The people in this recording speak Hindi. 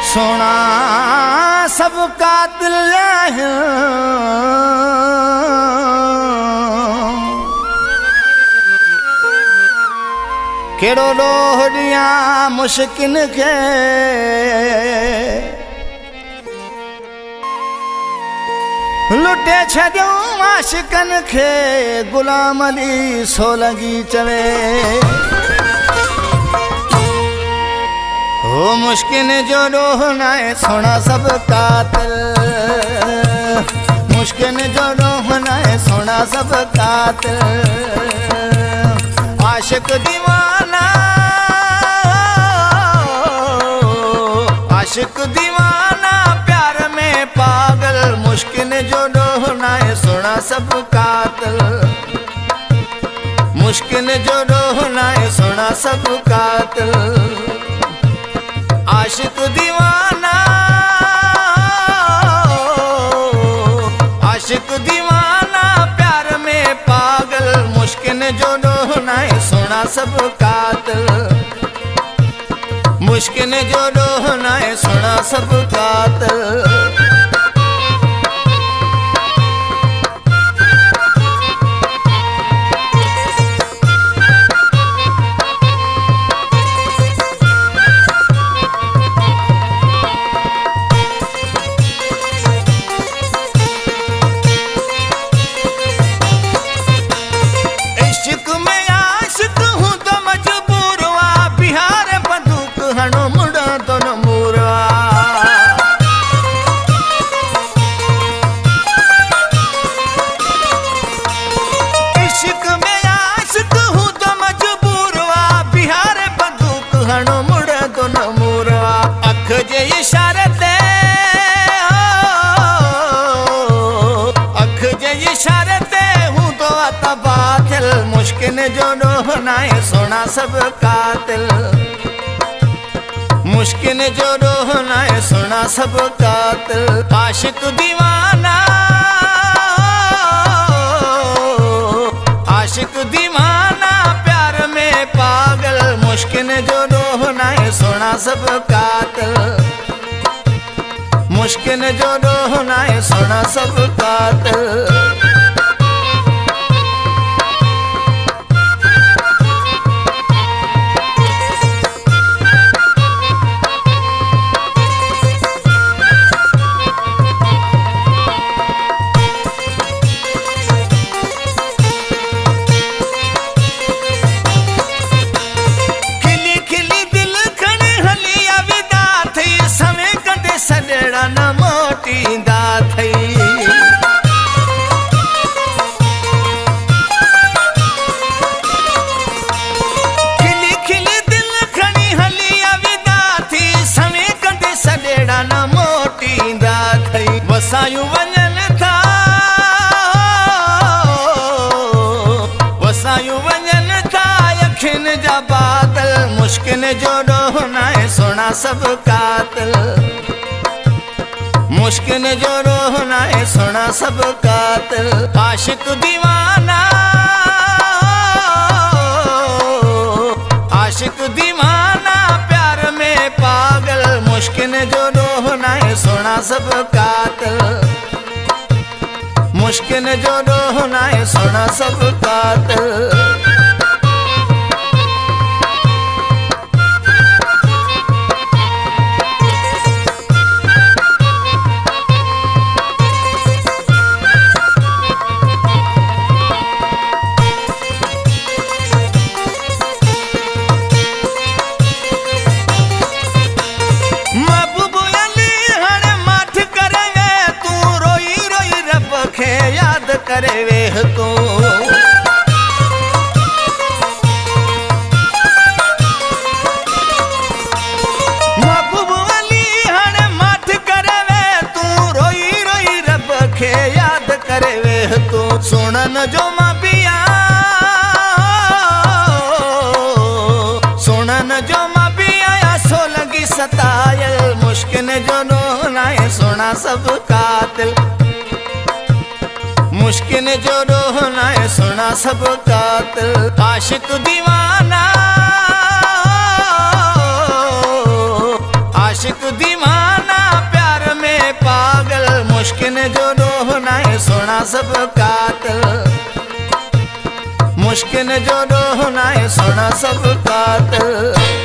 सोना सबका दिल है, केड़ो लोहड़िया मुश्किन के लुटे छॾियो आशिकन के, गुलाम अली सोलंगी चवे हो मुश्किन जो रोह नाए सोना सब कातिल, मुश्किन जो रोह नाए सोना सब कातिल, आशिक दीवाना आशिक दीवाना प्यार में पागल, मुश्किन जो रोह नाए सोना सब कातिल, मुश्किन जो रोह नाए सोना सब कातिल, आशिक दीवाना आशिक दीवाना प्यार में पागल, मुश्किन जो रोहनाए सोना सब कातिल, मुश्किन जो रोहनाए सोना सब कातिल। मुश्किन जो रोहनाए सोना सब कातिल, मुश्किन जो रोहनाए सोना सब कातिल, आशिक दीवाना आशिक दीवाना प्यार में पागल, मुश्किन जो रोहनाए सोना सब कातिल, मुश्किन जो रोहनाए सोना सब कातिल। वसायूं वञनि था वसायूं वञनि था अखियुनि जा बादल, मुश्किन जो रोहनाए सोना सब कातिल, मुश्किन जो रोहनाए सोना सब कातिल, आशिक दीवाना आशिक दीवाना प्यार में पागल, मुश्किन जो रोहनाए सोना सब कातिल, मुश्किन जो रोहनाए सोना सब कातिल। करे वेह तू महबूब अली हण माठ करे वे तू, रोई रोई रब खे याद करे वेह तू, सुनन जो मां पिया सुनन जो मां पिया सोलंगी सतायल, मुश्किन जो रोहनाए सोना सब कातिल, मुश्किन जो रोहनाए सोना सब कातिल, आशिक दीवाना आशिक दीवाना सुना सब कातिल मुश्किल जो रोना है सुना सब कातिल